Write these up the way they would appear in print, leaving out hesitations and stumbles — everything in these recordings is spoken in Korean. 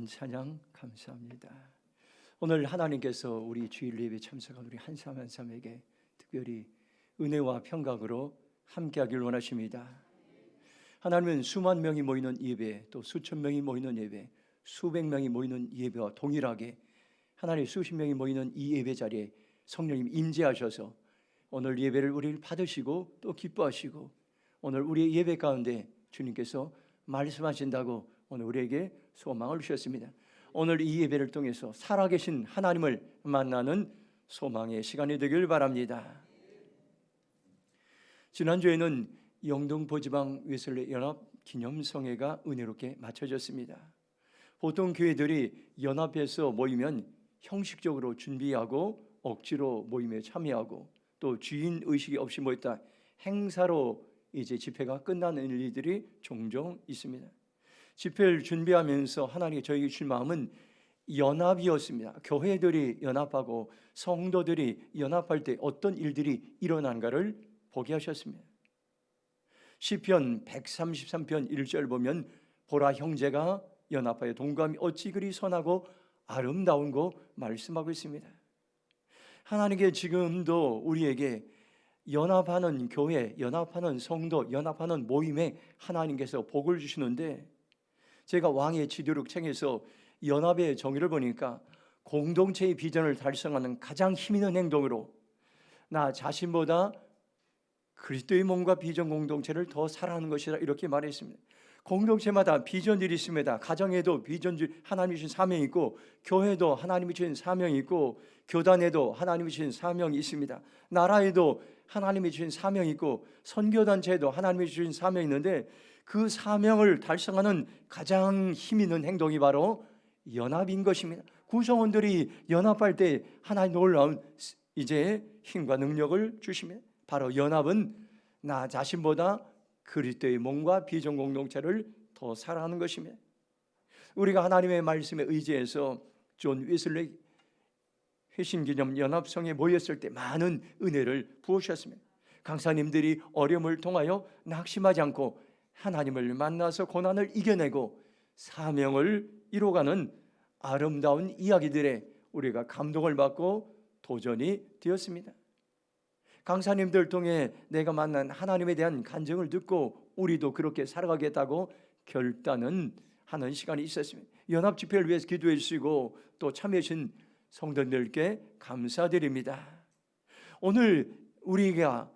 찬양 감사합니다. 오늘 하나님께서 우리 주일 예배 참석한 우리 한 사람 한 사람에게 특별히 은혜와 평강으로 함께하길 원하십니다. 하나님은 수만 명이 모이는 예배, 또 수천 명이 모이는 예배, 수백 명이 모이는 예배와 동일하게 하나님 수십 명이 모이는 이 예배 자리에 성령님 임재하셔서 오늘 예배를 우리를 받으시고 또 기뻐하시고 오늘 우리의 예배 가운데 주님께서 말씀하신다고 오늘 우리에게 소망을 주셨습니다. 오늘 이 예배를 통해서 살아계신 하나님을 만나는 소망의 시간이 되길 바랍니다. 지난주에는 영동부지방 웨슬리 연합 기념성회가 은혜롭게 마쳐졌습니다. 보통 교회들이 연합해서 모이면 형식적으로 준비하고 억지로 모임에 참여하고 또 주인 의식이 없이 모였다 행사로 이제 집회가 끝나는 일들이 종종 있습니다. 집회를 준비하면서 하나님이 저에게 주신 마음은 연합이었습니다. 교회들이 연합하고 성도들이 연합할 때 어떤 일들이 일어난가를 보게 하셨습니다. 시편 133편 1절 보면 보라 형제가 연합하여 동감이 어찌 그리 선하고 아름다운고 말씀하고 있습니다. 하나님께 지금도 우리에게 연합하는 교회, 연합하는 성도, 연합하는 모임에 하나님께서 복을 주시는데 제가 왕의 지도록 책에서 연합의 정의를 보니까 공동체의 비전을 달성하는 가장 힘있는 행동으로 나 자신보다 그리스도의 몸과 비전 공동체를 더 사랑하는 것이다 이렇게 말했습니다. 공동체마다 비전들이 있습니다. 가정에도 비전들 하나님이 주신 사명이 있고 교회도 하나님이 주신 사명이 있고 교단에도 하나님이 주신 사명이 있습니다. 나라에도 하나님이 주신 사명이 있고 선교단체에도 하나님이 주신 사명이 있는데 그 사명을 달성하는 가장 힘 있는 행동이 바로 연합인 것입니다. 구성원들이 연합할 때 하나님 놀라운 이제 힘과 능력을 주십니다. 바로 연합은 나 자신보다 그리스도의 몸과 비전 공동체를 더 사랑하는 것입니다. 우리가 하나님의 말씀에 의지해서 존 웨슬리 회심기념 연합성에 모였을 때 많은 은혜를 부으셨습니다. 강사님들이 어려움을 통하여 낙심하지 않고 하나님을 만나서 고난을 이겨내고 사명을 이루어가는 아름다운 이야기들에 우리가 감동을 받고 도전이 되었습니다. 강사님들 통해 내가 만난 하나님에 대한 간증을 듣고 우리도 그렇게 살아가겠다고 결단은 하는 시간이 있었습니다. 연합 집회를 위해서 기도해 주시고 또 참여해 주신 성도들께 감사드립니다. 오늘 우리가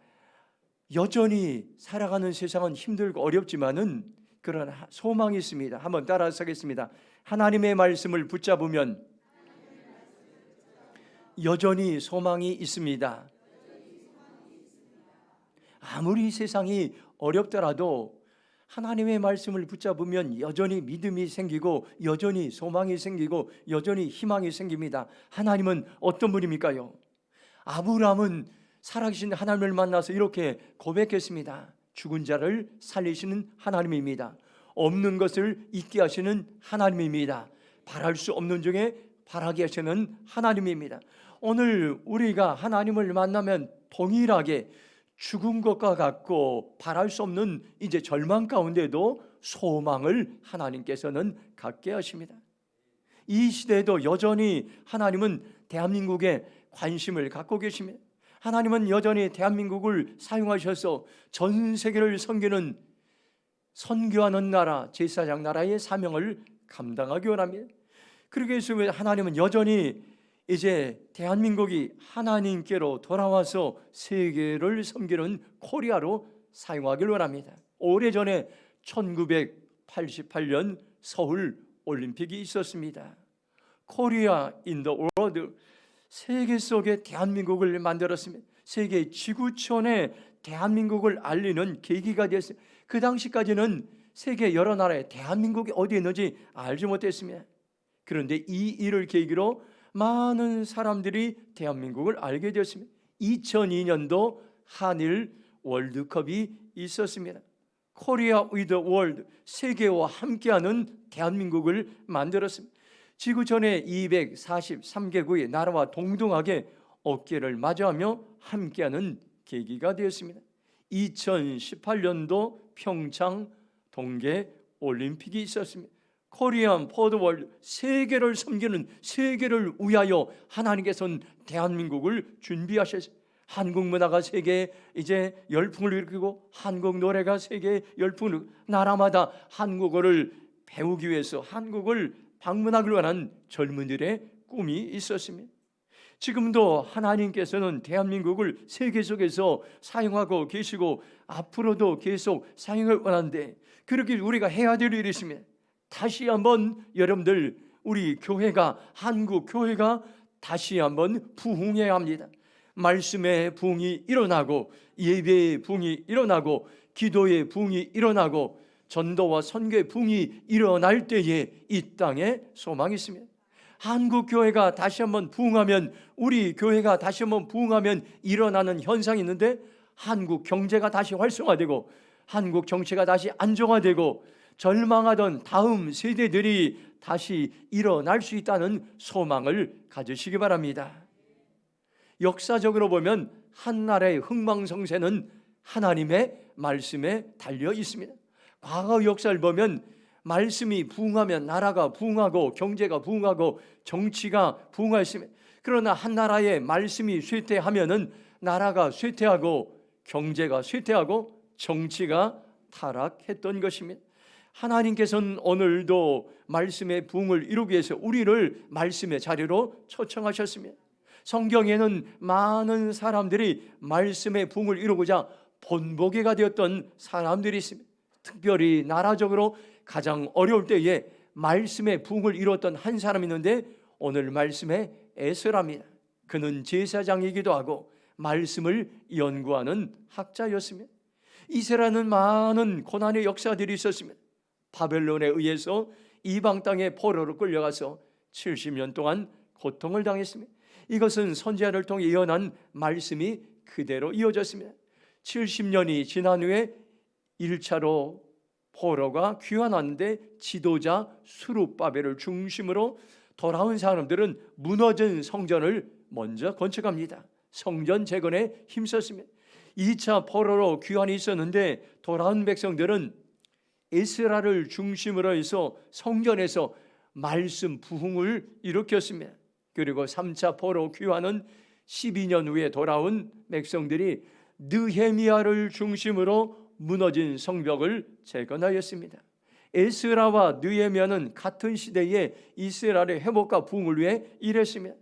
여전히 살아가는 세상은 힘들고 어렵지만은 그런 소망이 있습니다. 한번 따라서 하겠습니다. 하나님의 말씀을 붙잡으면 여전히 소망이 있습니다. 아무리 세상이 어렵더라도 하나님의 말씀을 붙잡으면 여전히 믿음이 생기고 여전히 소망이 생기고 여전히 희망이 생깁니다. 하나님은 어떤 분입니까요? 아브라함은 살아계신 하나님을 만나서 이렇게 고백했습니다. 죽은 자를 살리시는 하나님입니다. 없는 것을 있게 하시는 하나님입니다. 바랄 수 없는 중에 바라게 하시는 하나님입니다. 오늘 우리가 하나님을 만나면 동일하게 죽은 것과 같고 바랄 수 없는 이제 절망 가운데도 소망을 하나님께서는 갖게 하십니다. 이 시대에도 여전히 하나님은 대한민국에 관심을 갖고 계십니다. 하나님은 여전히 대한민국을 사용하셔서 전 세계를 섬기는 선교하는 나라, 제사장 나라의 사명을 감당하기 원합니다. 그렇게 해서 하나님은 여전히 이제 대한민국이 하나님께로 돌아와서 세계를 섬기는 코리아로 사용하길 원합니다. 오래전에 1988년 서울 올림픽이 있었습니다. 코리아 인 더 월드, 세계 속에 대한민국을 만들었습니다. 세계 지구촌에 대한민국을 알리는 계기가 되었습니다. 그 당시까지는 세계 여러 나라에 대한민국이 어디에 있는지 알지 못했습니다. 그런데 이 일을 계기로 많은 사람들이 대한민국을 알게 되었습니다. 2002년도 한일 월드컵이 있었습니다. 코리아 위드 월드, 세계와 함께하는 대한민국을 만들었습니다. 지구촌의 243개국의 나라와 동등하게 어깨를 마주하며 함께하는 계기가 되었습니다. 2018년도 평창 동계 올림픽이 있었습니다. 코리안 포드월 세계를 섬기는, 세계를 위하여 하나님께서는 대한민국을 준비하셨어요. 한국 문화가 세계에 이제 열풍을 일으키고 한국 노래가 세계에 열풍을 일으키고 나라마다 한국어를 배우기 위해서 한국을 방문하길 원하는 젊은이들의 꿈이 있었습니다. 지금도 하나님께서는 대한민국을 세계 속에서 사용하고 계시고 앞으로도 계속 사용을 원하는데, 그렇게 우리가 해야 될 일이 있습니다. 다시 한번 여러분들, 우리 교회가, 한국 교회가 다시 한번 부흥해야 합니다. 말씀의 부흥이 일어나고, 예배의 부흥이 일어나고, 기도의 부흥이 일어나고, 전도와 선교의 부흥이 일어날 때에 이 땅에 소망이 있습니다. 한국 교회가 다시 한번 부흥하면, 우리 교회가 다시 한번 부흥하면 일어나는 현상이 있는데, 한국 경제가 다시 활성화되고 한국 정치가 다시 안정화되고 절망하던 다음 세대들이 다시 일어날 수 있다는 소망을 가지시기 바랍니다. 역사적으로 보면 한 나라의 흥망성쇠는 하나님의 말씀에 달려 있습니다. 과거 역사를 보면 말씀이 부흥하면 나라가 부흥하고 경제가 부흥하고 정치가 부흥했습니다. 그러나 한 나라의 말씀이 쇠퇴하면은 나라가 쇠퇴하고 경제가 쇠퇴하고 정치가 타락했던 것입니다. 하나님께서는 오늘도 말씀의 부흥을 이루기 위해서 우리를 말씀의 자리로 초청하셨습니다. 성경에는 많은 사람들이 말씀의 부흥을 이루고자 본보기가 되었던 사람들이 있습니다. 특별히 나라적으로 가장 어려울 때에 말씀의 부흥을 이루었던 한 사람이 있는데, 오늘 말씀의 에스라입니다. 그는 제사장이기도 하고 말씀을 연구하는 학자였습니다. 이스라엘은 많은 고난의 역사들이 있었습니다. 바벨론에 의해서 이방 땅에 포로로 끌려가서 70년 동안 고통을 당했습니다. 이것은 선지자를 통해 예언한 말씀이 그대로 이어졌습니다. 70년이 지난 후에 1차로 포로가 귀환하는데, 지도자 수룹바벨을 중심으로 돌아온 사람들은 무너진 성전을 먼저 건축합니다. 성전 재건에 힘썼습니다. 2차 포로로 귀환이 있었는데 돌아온 백성들은 에스라를 중심으로 해서 성전에서 말씀 부흥을 일으켰습니다. 그리고 3차 포로 귀환은 12년 후에 돌아온 백성들이 느헤미야를 중심으로 무너진 성벽을 재건하였습니다. 에스라와 느헤미야는 같은 시대에 이스라엘의 회복과 부흥을 위해 일했습니다.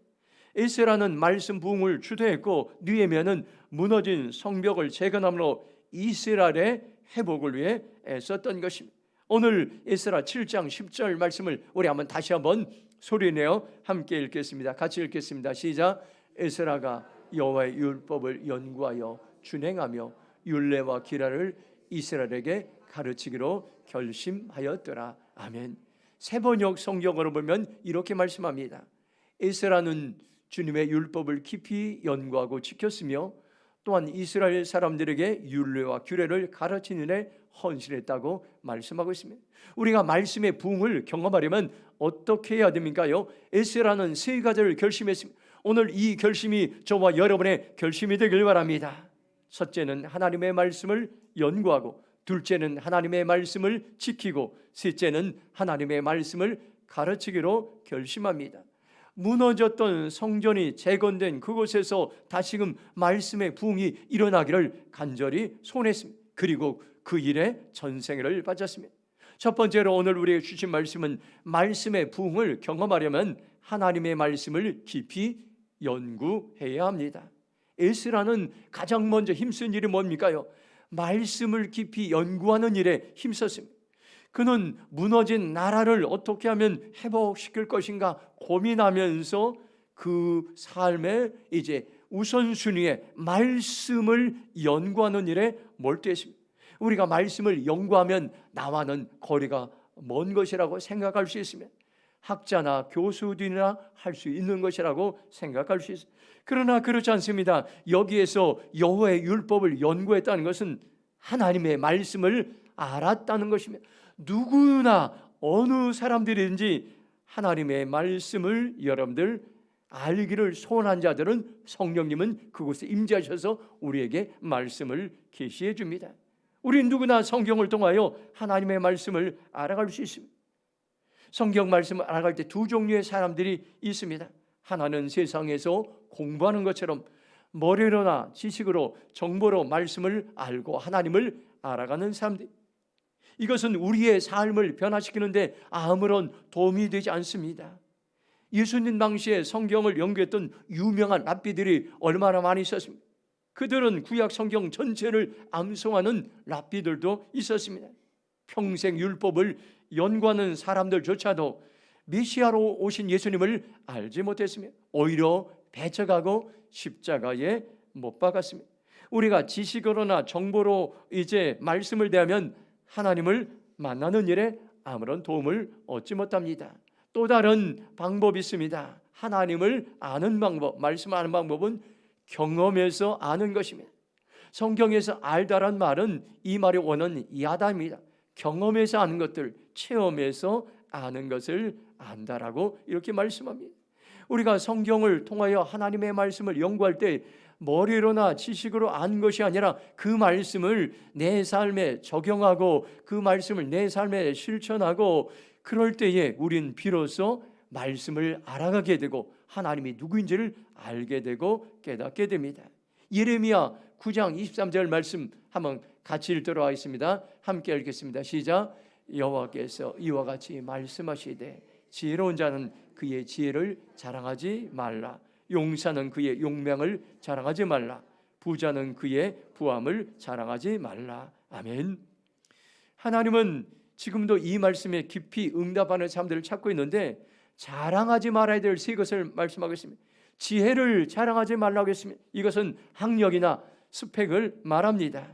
에스라는 말씀 부흥을 주도했고 느헤미야는 무너진 성벽을 재건함으로 이스라엘의 회복을 위해 애썼던 것입니다. 오늘 에스라 7장 10절 말씀을 우리 다시 한번 소리내어 함께 읽겠습니다. 같이 읽겠습니다. 시작. 에스라가 여호와의 율법을 연구하여 준행하며 율례와 기라를 이스라엘에게 가르치기로 결심하였더라. 아멘. 세번역 성경으로 보면 이렇게 말씀합니다. 에스라는 주님의 율법을 깊이 연구하고 지켰으며 또한 이스라엘 사람들에게 율례와 규례를 가르치는 데 헌신했다고 말씀하고 있습니다. 우리가 말씀의 부흥을 경험하려면 어떻게 해야 됩니까요? 에스라는 세 가지를 결심했습니다. 오늘 이 결심이 저와 여러분의 결심이 되길 바랍니다. 첫째는 하나님의 말씀을 연구하고, 둘째는 하나님의 말씀을 지키고, 셋째는 하나님의 말씀을 가르치기로 결심합니다. 무너졌던 성전이 재건된 그곳에서 다시금 말씀의 부흥이 일어나기를 간절히 소원했습니다. 그리고 그 일에 전생애를 바쳤습니다. 첫 번째로 오늘 우리에게 주신 말씀은, 말씀의 부흥을 경험하려면 하나님의 말씀을 깊이 연구해야 합니다. 에스라는 가장 먼저 힘쓴 일이 뭡니까요? 말씀을 깊이 연구하는 일에 힘썼습니다. 그는 무너진 나라를 어떻게 하면 회복시킬 것인가 고민하면서 그 삶의 이제 우선순위에 말씀을 연구하는 일에 몰두했습니다. 우리가 말씀을 연구하면 나와는 거리가 먼 것이라고 생각할 수 있습니다. 학자나 교수들이나 할 수 있는 것이라고 생각할 수 있습니다. 그러나 그렇지 않습니다. 여기에서 여호와의 율법을 연구했다는 것은 하나님의 말씀을 알았다는 것입니다. 누구나 어느 사람들이든지 하나님의 말씀을 여러분들 알기를 소원한 자들은 성령님은 그곳에 임재하셔서 우리에게 말씀을 계시해 줍니다. 우리 누구나 성경을 통하여 하나님의 말씀을 알아갈 수 있습니다. 성경 말씀을 알아갈 때 두 종류의 사람들이 있습니다. 하나는 세상에서 공부하는 것처럼 머리로나 지식으로 정보로 말씀을 알고 하나님을 알아가는 사람들. 이것은 우리의 삶을 변화시키는데 아무런 도움이 되지 않습니다. 예수님 당시에 성경을 연구했던 유명한 랍비들이 얼마나 많이 있었습니까? 그들은 구약 성경 전체를 암송하는 랍비들도 있었습니다. 평생 율법을 연구하는 사람들조차도 메시아로 오신 예수님을 알지 못했으며 오히려 배척하고 십자가에 못 박았습니다. 우리가 지식으로나 정보로 이제 말씀을 대하면 하나님을 만나는 일에 아무런 도움을 얻지 못합니다. 또 다른 방법이 있습니다. 하나님을 아는 방법, 말씀 아는 방법은 경험에서 아는 것입니다. 성경에서 알다란 말은 이 말의 원어는 야다입니다. 경험에서 아는 것들, 체험에서 아는 것을 안다라고 이렇게 말씀합니다. 우리가 성경을 통하여 하나님의 말씀을 연구할 때 머리로나 지식으로 아는 것이 아니라 그 말씀을 내 삶에 적용하고 그 말씀을 내 삶에 실천하고 그럴 때에 우린 비로소 말씀을 알아가게 되고 하나님이 누구인지를 알게 되고 깨닫게 됩니다. 예레미야 9장 23절 말씀 한번 같이 읽도록 하겠습니다. 함께 읽겠습니다. 시작. 여호와께서 이와 같이 말씀하시되 지혜로운 자는 그의 지혜를 자랑하지 말라. 용사는 그의 용맹을 자랑하지 말라. 부자는 그의 부함을 자랑하지 말라. 아멘. 하나님은 지금도 이 말씀에 깊이 응답하는 사람들을 찾고 있는데 자랑하지 말아야 될 세 것을 말씀하고 있습니다. 지혜를 자랑하지 말라고 했습니다. 이것은 학력이나 스펙을 말합니다.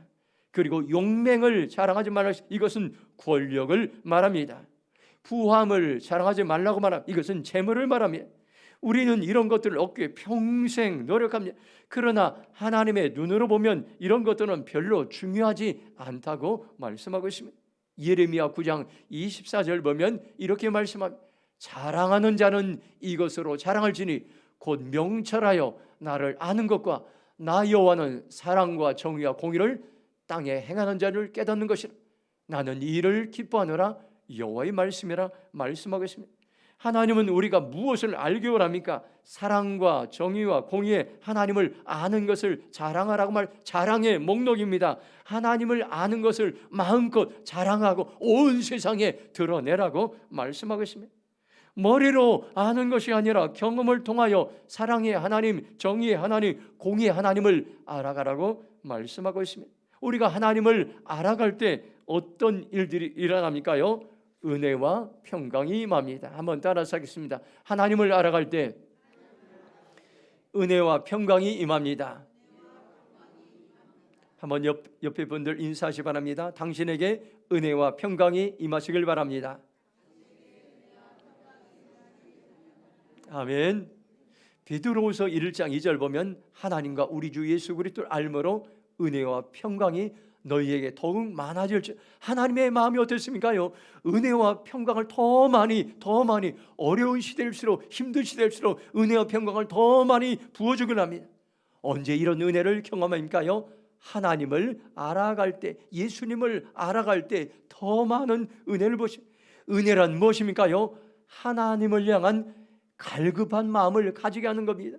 그리고 용맹을 자랑하지 말라고 했습니다. 이것은 권력을 말합니다. 부함을 자랑하지 말라고 말합니다. 이것은 재물을 말합니다. 우리는 이런 것들을 얻기 위해 평생 노력합니다. 그러나 하나님의 눈으로 보면 이런 것들은 별로 중요하지 않다고 말씀하고 있습니다. 예레미야 9장 24절 보면 이렇게 말씀합니다. 자랑하는 자는 이것으로 자랑할지니 곧 명철하여 나를 아는 것과 나 여호와는 사랑과 정의와 공의를 땅에 행하는 자를 깨닫는 것이라. 나는 이 일을 기뻐하노라. 여호와의 말씀이라 말씀하고 있습니다. 하나님은 우리가 무엇을 알기 원합니까? 사랑과 정의와 공의의 하나님을 아는 것을 자랑하라고 자랑의 목록입니다. 하나님을 아는 것을 마음껏 자랑하고 온 세상에 드러내라고 말씀하고 있습니다. 머리로 아는 것이 아니라 경험을 통하여 사랑의 하나님, 정의의 하나님, 공의의 하나님을 알아가라고 말씀하고 있습니다. 우리가 하나님을 알아갈 때 어떤 일들이 일어납니까요? 은혜와 평강이 임합니다. 한번 따라서 하겠습니다. 하나님을 알아갈 때 은혜와 평강이 임합니다. 한번 옆에 분들 인사하시 바랍니다. 당신에게 은혜와 평강이 임하시길 바랍니다. 아멘. 베드로후서 1장 2절 보면 하나님과 우리 주 예수 그리스도를 알므로 은혜와 평강이 너희에게 더욱 많아질 줄. 하나님의 마음이 어떻습니까요? 은혜와 평강을 더 많이 어려운 시대일수록 힘든 시대일수록 은혜와 평강을 더 많이 부어주길 합니다. 언제 이런 은혜를 경험합니까요? 하나님을 알아갈 때, 예수님을 알아갈 때 더 많은 은혜를 보십니다. 은혜란 무엇입니까요? 하나님을 향한 갈급한 마음을 가지게 하는 겁니다.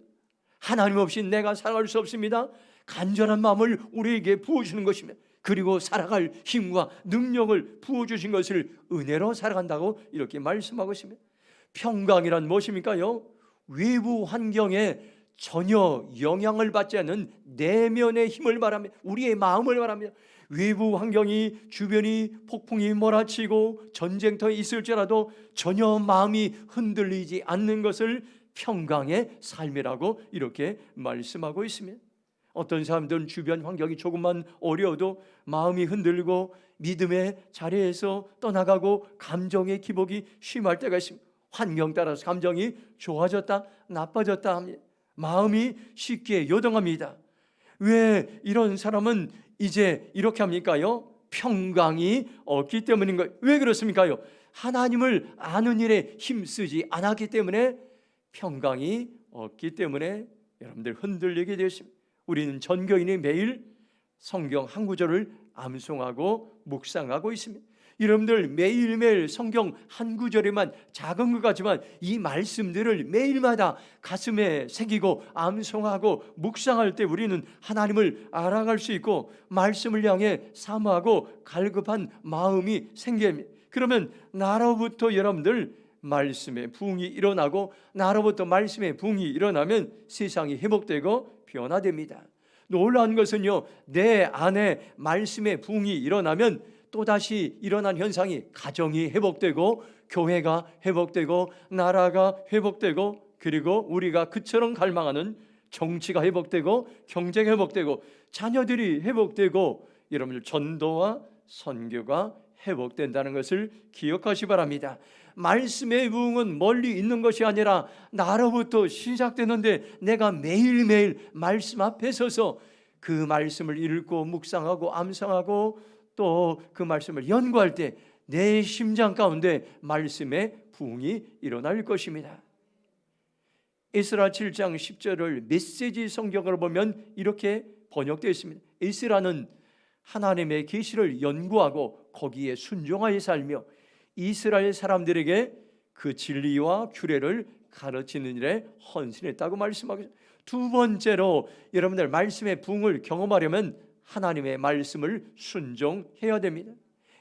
하나님 없이 내가 살아갈 수 없습니다. 간절한 마음을 우리에게 부어주시는 것입니다. 그리고 살아갈 힘과 능력을 부어주신 것을 은혜로 살아간다고 이렇게 말씀하고 있습니다. 평강이란 무엇입니까요? 외부 환경에 전혀 영향을 받지 않는 내면의 힘을 말합니다. 우리의 마음을 말합니다. 외부 환경이 주변이 폭풍이 몰아치고 전쟁터에 있을지라도 전혀 마음이 흔들리지 않는 것을 평강의 삶이라고 이렇게 말씀하고 있습니다. 어떤 사람들은 주변 환경이 조금만 어려워도 마음이 흔들리고 믿음의 자리에서 떠나가고 감정의 기복이 심할 때가 있습니다. 환경 따라서 감정이 좋아졌다 나빠졌다 합니다. 마음이 쉽게 요동합니다. 왜 이런 사람은 이제 이렇게 합니까요? 평강이 없기 때문인 거예요. 왜 그렇습니까요? 하나님을 아는 일에 힘쓰지 않았기 때문에 평강이 없기 때문에 여러분들 흔들리게 되었습니다. 우리는 전교인이 매일 성경 한 구절을 암송하고 묵상하고 있습니다. 여러분들 매일매일 성경 한 구절에만 작은 것 같지만 이 말씀들을 매일마다 가슴에 새기고 암송하고 묵상할 때 우리는 하나님을 알아갈 수 있고 말씀을 향해 사모하고 갈급한 마음이 생깁니다. 그러면 나로부터 여러분들 말씀의 부흥이 일어나고 나로부터 말씀의 부흥이 일어나면 세상이 회복되고 변화됩니다. 놀라운 것은요, 내 안에 말씀의 부흥이 일어나면 또다시 일어난 현상이 가정이 회복되고 교회가 회복되고 나라가 회복되고 그리고 우리가 그처럼 갈망하는 정치가 회복되고 경제가 회복되고 자녀들이 회복되고 여러분들 전도와 선교가 회복된다는 것을 기억하시 바랍니다. 말씀의 부흥은 멀리 있는 것이 아니라 나로부터 시작되는데 내가 매일매일 말씀 앞에 서서 그 말씀을 읽고 묵상하고 암송하고 또 그 말씀을 연구할 때 내 심장 가운데 말씀의 부흥이 일어날 것입니다. 에스라 7장 10절을 메시지 성경으로 보면 이렇게 번역되어 있습니다. 에스라는 하나님의 계시를 연구하고 거기에 순종하여 살며 이스라엘 사람들에게 그 진리와 규례를 가르치는 일에 헌신했다고 말씀하고 있습니다. 두 번째로 여러분들 말씀의 부흥을 경험하려면 하나님의 말씀을 순종해야 됩니다.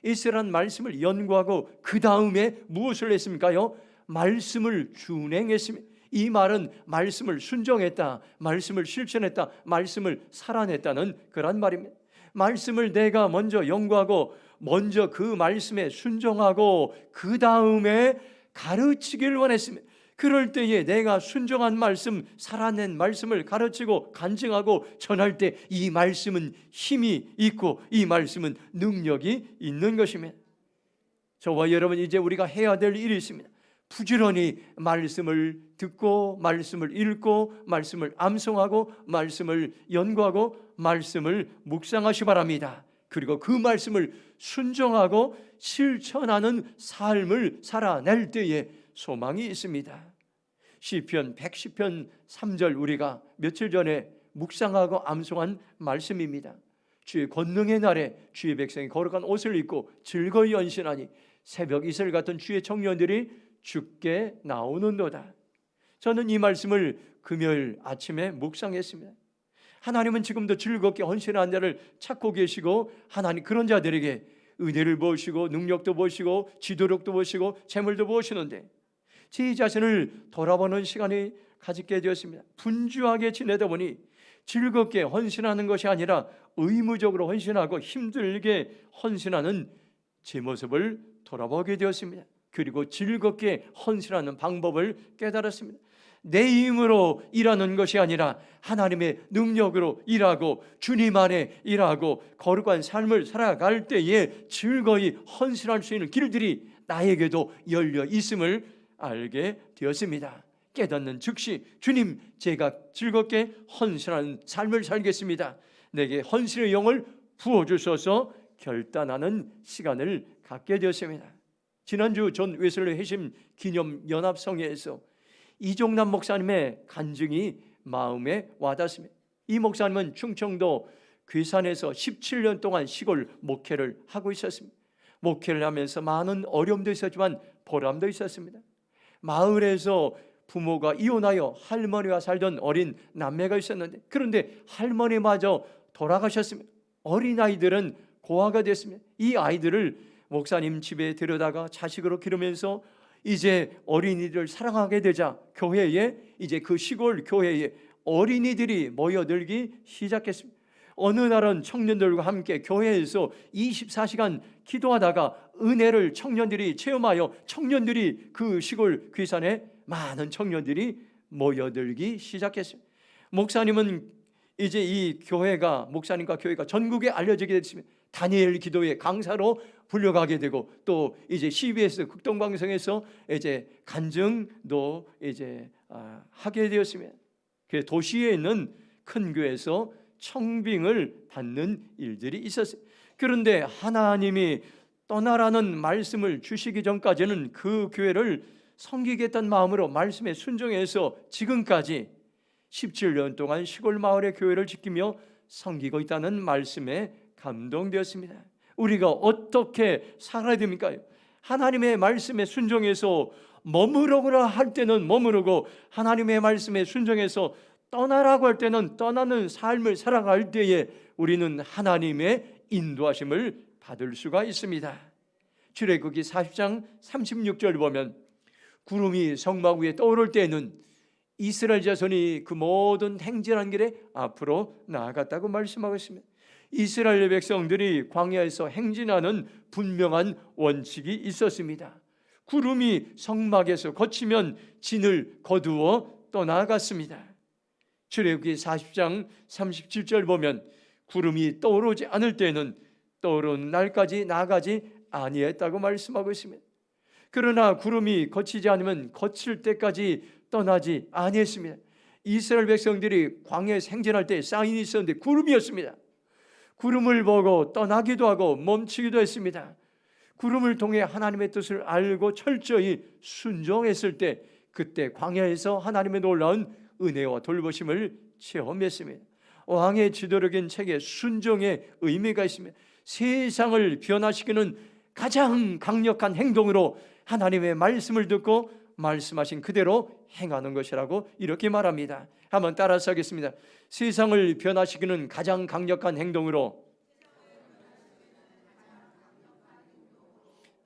이스라엘 말씀을 연구하고 그 다음에 무엇을 했습니까요? 말씀을 준행했습니다. 이 말은 말씀을 순종했다, 말씀을 실천했다, 말씀을 살아냈다는 그런 말입니다. 말씀을 내가 먼저 연구하고 먼저 그 말씀에 순종하고 그 다음에 가르치기를 원했습니다. 그럴 때에 내가 순종한 말씀, 살아낸 말씀을 가르치고 간증하고 전할 때 이 말씀은 힘이 있고 이 말씀은 능력이 있는 것입니다. 저와 여러분 이제 우리가 해야 될 일이 있습니다. 부지런히 말씀을 듣고 말씀을 읽고 말씀을 암송하고 말씀을 연구하고 말씀을 묵상하시 바랍니다. 그리고 그 말씀을 순종하고 실천하는 삶을 살아낼 때에 소망이 있습니다. 시편 110편 3절 우리가 며칠 전에 묵상하고 암송한 말씀입니다. 주의 권능의 날에 주의 백성이 거룩한 옷을 입고 즐거이 연신하니 새벽 이슬 같은 주의 청년들이 주께 나오는도다. 저는 이 말씀을 금요일 아침에 묵상했습니다. 하나님은 지금도 즐겁게 헌신하는 자를 찾고 계시고 하나님 그런 자들에게 은혜를 부으시고 능력도 부으시고 지도력도 부으시고 재물도 부으시는데 제 자신을 돌아보는 시간이 가지게 되었습니다. 분주하게 지내다 보니 즐겁게 헌신하는 것이 아니라 의무적으로 헌신하고 힘들게 헌신하는 제 모습을 돌아보게 되었습니다. 그리고 즐겁게 헌신하는 방법을 깨달았습니다. 내 힘으로 일하는 것이 아니라 하나님의 능력으로 일하고 주님 안에 일하고 거룩한 삶을 살아갈 때에 즐거이 헌신할 수 있는 길들이 나에게도 열려 있음을 알게 되었습니다. 깨닫는 즉시 주님 제가 즐겁게 헌신하는 삶을 살겠습니다. 내게 헌신의 영을 부어주셔서 결단하는 시간을 갖게 되었습니다. 지난주 존 웨슬리 회심 기념 연합성회에서 이종남 목사님의 간증이 마음에 와닿습니다. 이 목사님은 충청도 괴산에서 17년 동안 시골 목회를 하고 있었습니다. 목회를 하면서 많은 어려움도 있었지만 보람도 있었습니다. 마을에서 부모가 이혼하여 할머니와 살던 어린 남매가 있었는데 그런데 할머니마저 돌아가셨습니다. 어린아이들은 고아가 됐습니다. 이 아이들을 목사님 집에 데려다가 자식으로 기르면서 이제 어린이들을 사랑하게 되자 교회에 이제 그 시골 교회에 어린이들이 모여들기 시작했습니다. 어느 날은 청년들과 함께 교회에서 24시간 기도하다가 은혜를 청년들이 체험하여 청년들이 그 시골 괴산에 많은 청년들이 모여들기 시작했습니다. 목사님은 이제 이 교회가 목사님과 교회가 전국에 알려지게 됐습니다. 다니엘 기도회 강사로 불려가게 되고 또 이제 CBS 극동방송에서 이제 간증도 이제 하게 되었습니다. 그 도시에 있는 큰 교회에서 청빙을 받는 일들이 있었어요. 그런데 하나님이 떠나라는 말씀을 주시기 전까지는 그 교회를 섬기겠다는 마음으로 말씀에 순종해서 지금까지 17년 동안 시골 마을의 교회를 지키며 섬기고 있다는 말씀에 감동되었습니다. 우리가 어떻게 살아야 됩니까? 하나님의 말씀에 순종해서 머무르라 할 때는 머무르고, 하나님의 말씀에 순종해서 떠나라고 할 때는 떠나는 삶을 살아갈 때에 우리는 하나님의 인도하심을 받을 수가 있습니다. 출애굽기 40장 36절 보면 구름이 성막 위에 떠오를 때에는 이스라엘 자손이 그 모든 행진한 길에 앞으로 나아갔다고 말씀하고 있습니다. 이스라엘 백성들이 광야에서 행진하는 분명한 원칙이 있었습니다. 구름이 성막에서 거치면 진을 거두어 떠나갔습니다. 출애굽기 40장 37절 보면 구름이 떠오르지 않을 때는 떠오르는 날까지 나가지 아니했다고 말씀하고 있습니다. 그러나 구름이 거치지 않으면 거칠 때까지 떠나지 아니했습니다. 이스라엘 백성들이 광야에서 행진할 때 사인이 있었는데 구름이었습니다. 구름을 보고 떠나기도 하고 멈추기도 했습니다. 구름을 통해 하나님의 뜻을 알고 철저히 순종했을 때, 그때 광야에서 하나님의 놀라운 은혜와 돌보심을 체험했습니다. 왕의 지도록인 책에 순종의 의미가 있습니다. 세상을 변화시키는 가장 강력한 행동으로 하나님의 말씀을 듣고 말씀하신 그대로 행하는 것이라고 이렇게 말합니다. 한번 따라서 하겠습니다. 세상을 변화시키는 가장 강력한 행동으로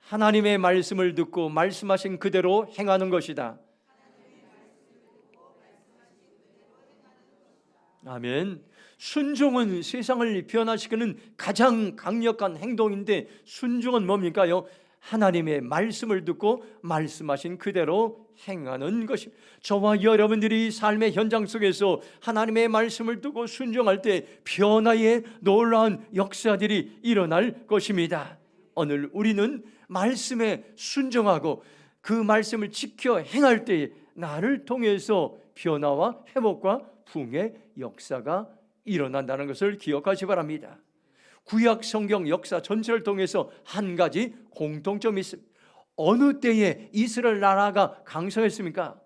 하나님의 말씀을 듣고 말씀하신 그대로 행하는 것이다. 아멘. 순종은 세상을 변화시키는 가장 강력한 행동인데, 순종은 뭡니까요? 하나님의 말씀을 듣고 말씀하신 그대로 행하는 것입니다. 저와 여러분들이 삶의 현장 속에서 하나님의 말씀을 듣고 순종할 때 변화의 놀라운 역사들이 일어날 것입니다. 오늘 우리는 말씀에 순종하고 그 말씀을 지켜 행할 때 나를 통해서 변화와 회복과 부흥의 역사가 일어난다는 것을 기억하시 바랍니다. 구약 성경 역사 전체를 통해서 한 가지 공통점이 있습니다. 어느 때에 이스라엘 나라가 강성했습니까?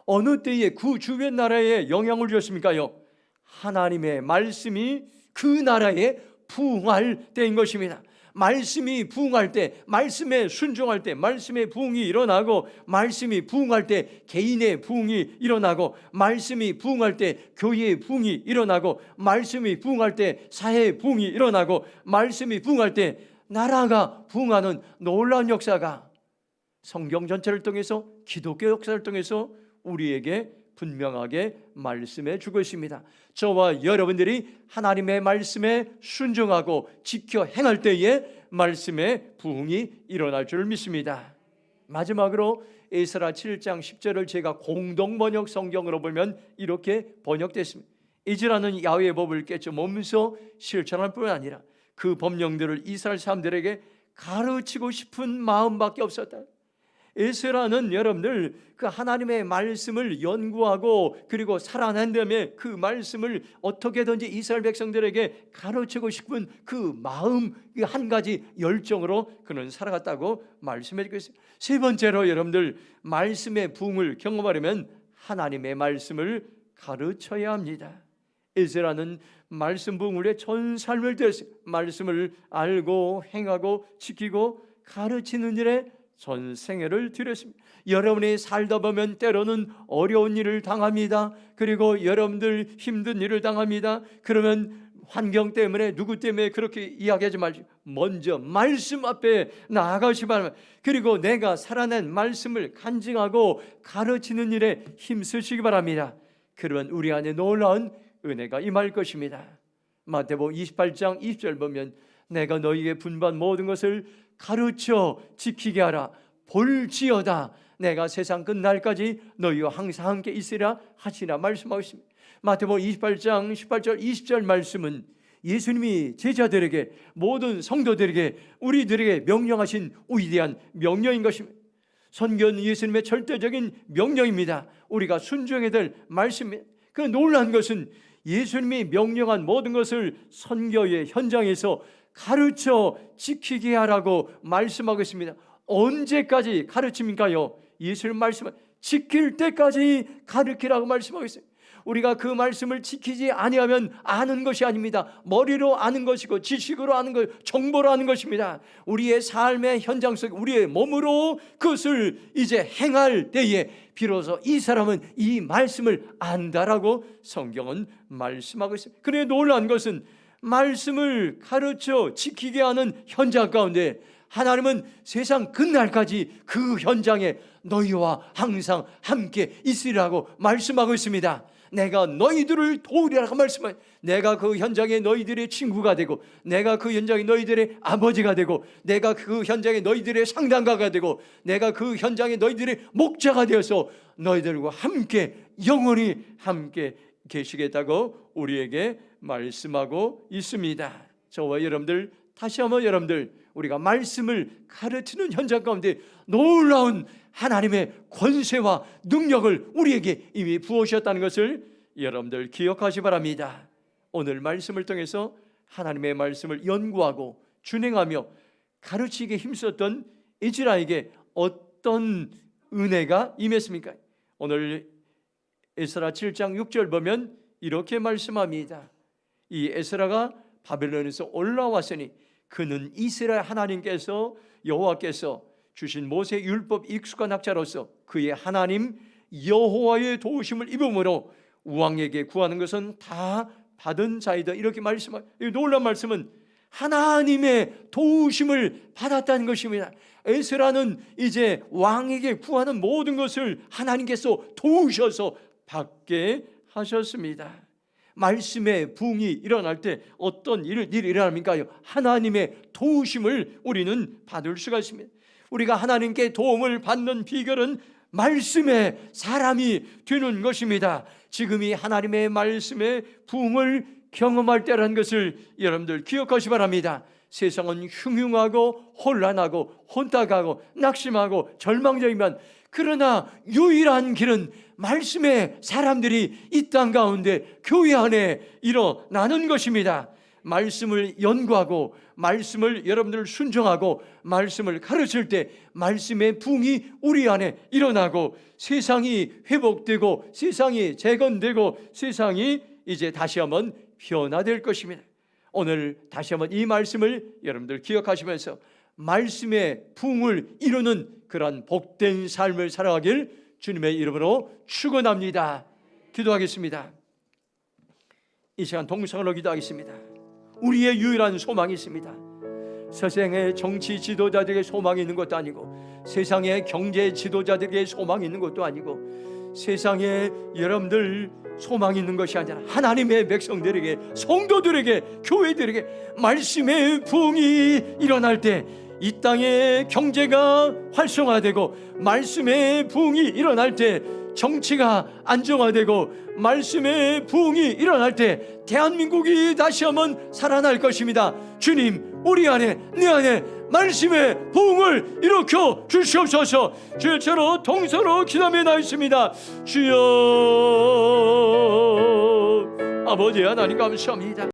어느 때에 그 주변 나라에 영향을 줬습니까요? 하나님의 말씀이 그 나라에 부흥할 때인 것입니다. 말씀이 부흥할 때, 말씀에 순종할 때 말씀의 부흥이 일어나고, 말씀이 부흥할 때 개인의 부흥이 일어나고, 말씀이 부흥할 때 교회의 부흥이 일어나고, 말씀이 부흥할 때 사회의 부흥이 일어나고, 말씀이 부흥할 때 나라가 부흥하는 놀라운 역사가 성경 전체를 통해서, 기독교 역사를 통해서 우리에게 분명하게 말씀해 주고 있습니다. 저와 여러분들이 하나님의 말씀에 순종하고 지켜 행할 때에 말씀의 부흥이 일어날 줄 믿습니다. 마지막으로 에스라 7장 10절을 제가 공동 번역 성경으로 보면 이렇게 번역됐습니다. 이제라는 야훼의 법을 깨쳐몸소 실천할 뿐 아니라 그 법령들을 이스라엘 사람들에게 가르치고 싶은 마음밖에 없었다. 에스라는 여러분들 그 하나님의 말씀을 연구하고 그리고 살아난 다음에 그 말씀을 어떻게든지 이스라엘 백성들에게 가르치고 싶은 그 마음, 한 가지 열정으로 그는 살아갔다고 말씀해 주고 있습니다. 세 번째로 여러분들 말씀의 부흥을 경험하려면 하나님의 말씀을 가르쳐야 합니다. 에스라는 말씀 부흥을 전 삶을 다했어요. 말씀을 알고 행하고 지키고 가르치는 일에 전 생애를 들였습니다. 여러분이 살다 보면 때로는 어려운 일을 당합니다. 그리고 여러분들 힘든 일을 당합니다. 그러면 환경 때문에 누구 때문에 그렇게 이야기하지 말고 먼저 말씀 앞에 나아가시 바랍니다. 그리고 내가 살아낸 말씀을 간증하고 가르치는 일에 힘쓰시기 바랍니다. 그러면 우리 안에 놀라운 은혜가 임할 것입니다. 마태복음 28장 20절 보면 내가 너희에게 분부한 모든 것을 가르쳐 지키게 하라. 볼지어다 내가 세상 끝날까지 너희와 항상 함께 있으라 하시라 말씀하고 있습니다. 마태복음 28장 18절 20절 말씀은 예수님이 제자들에게, 모든 성도들에게, 우리들에게 명령하신 위대한 명령인 것입니다. 선교는 예수님의 절대적인 명령입니다. 우리가 순종해야 될 말씀입니다. 그 놀라운 것은 예수님이 명령한 모든 것을 선교의 현장에서 가르쳐 지키게 하라고 말씀하고 있습니다. 언제까지 가르칩니까요? 예수님 말씀은 지킬 때까지 가르치라고 말씀하고 있어요. 우리가 그 말씀을 지키지 아니하면 아는 것이 아닙니다. 머리로 아는 것이고 지식으로 아는 것, 정보로 아는 것입니다. 우리의 삶의 현장 속 우리의 몸으로 그것을 이제 행할 때에 비로소 이 사람은 이 말씀을 안다라고 성경은 말씀하고 있습니다. 그런데 놀라운 것은 말씀을 가르쳐 지키게 하는 현장 가운데 하나님은 세상 끝날까지 그 현장에 너희와 항상 함께 있으리라고 말씀하고 있습니다. 내가 너희들을 도우리라고 말씀하여, 내가 그 현장에 너희들의 친구가 되고, 내가 그 현장에 너희들의 아버지가 되고, 내가 그 현장에 너희들의 상담가가 되고, 내가 그 현장에 너희들의 목자가 되어서 너희들과 함께 영원히 함께 계시겠다고 우리에게 말씀하고 있습니다. 저와 여러분들, 다시 한번 여러분들, 우리가 말씀을 가르치는 현장 가운데 놀라운 하나님의 권세와 능력을 우리에게 이미 부어주셨다는 것을 여러분들 기억하시 바랍니다. 오늘 말씀을 통해서 하나님의 말씀을 연구하고 준행하며 가르치기에 힘썼던 에스라에게 어떤 은혜가 임했습니까? 오늘 에스라 7장 6절 보면 이렇게 말씀합니다. 이 에스라가 바벨론에서 올라왔으니 그는 이스라엘 하나님께서 여호와께서 주신 모세 율법 익숙한 학자로서 그의 하나님 여호와의 도우심을 입음으로 왕에게 구하는 것은 다 받은 자이다. 이렇게 말씀하고, 이 놀라운 말씀은 하나님의 도우심을 받았다는 것입니다. 에스라는 이제 왕에게 구하는 모든 것을 하나님께서 도우셔서 받게 하셨습니다. 말씀의 부흥이 일어날 때 어떤 일이 일어납니까? 하나님의 도우심을 우리는 받을 수가 있습니다. 우리가 하나님께 도움을 받는 비결은 말씀의 사람이 되는 것입니다. 지금 이 하나님의 말씀의 부흥을 경험할 때라는 것을 여러분들 기억하시 바랍니다. 세상은 흉흉하고 혼란하고 혼탁하고 낙심하고 절망적이면, 그러나 유일한 길은 말씀의 사람들이 이 땅 가운데 교회 안에 일어나는 것입니다. 말씀을 연구하고 말씀을 여러분들 순종하고 말씀을 가르칠 때 말씀의 부흥이 우리 안에 일어나고 세상이 회복되고 세상이 재건되고 세상이 이제 다시 한번 변화될 것입니다. 오늘 다시 한번 이 말씀을 여러분들 기억하시면서 말씀의 부흥을 이루는 그러한 복된 삶을 살아가길 주님의 이름으로 축원합니다. 기도하겠습니다. 이 시간 동성으로 기도하겠습니다. 우리의 유일한 소망이 있습니다. 세상의 정치 지도자들에게 소망이 있는 것도 아니고, 세상의 경제 지도자들에게 소망이 있는 것도 아니고, 세상에 여러분들 소망이 있는 것이 아니라 하나님의 백성들에게, 성도들에게, 교회들에게 말씀의 부흥이 일어날 때 이 땅의 경제가 활성화되고, 말씀의 부흥이 일어날 때 정치가 안정화되고, 말씀의 부흥이 일어날 때 대한민국이 다시 한번 살아날 것입니다. 주님, 우리 안에, 내 안에 말씀의 부흥을 일으켜 주시옵소서. 주여처럼 동서로 기도하며 나있습니다. 주여, 아버지 하나님 감사합니다.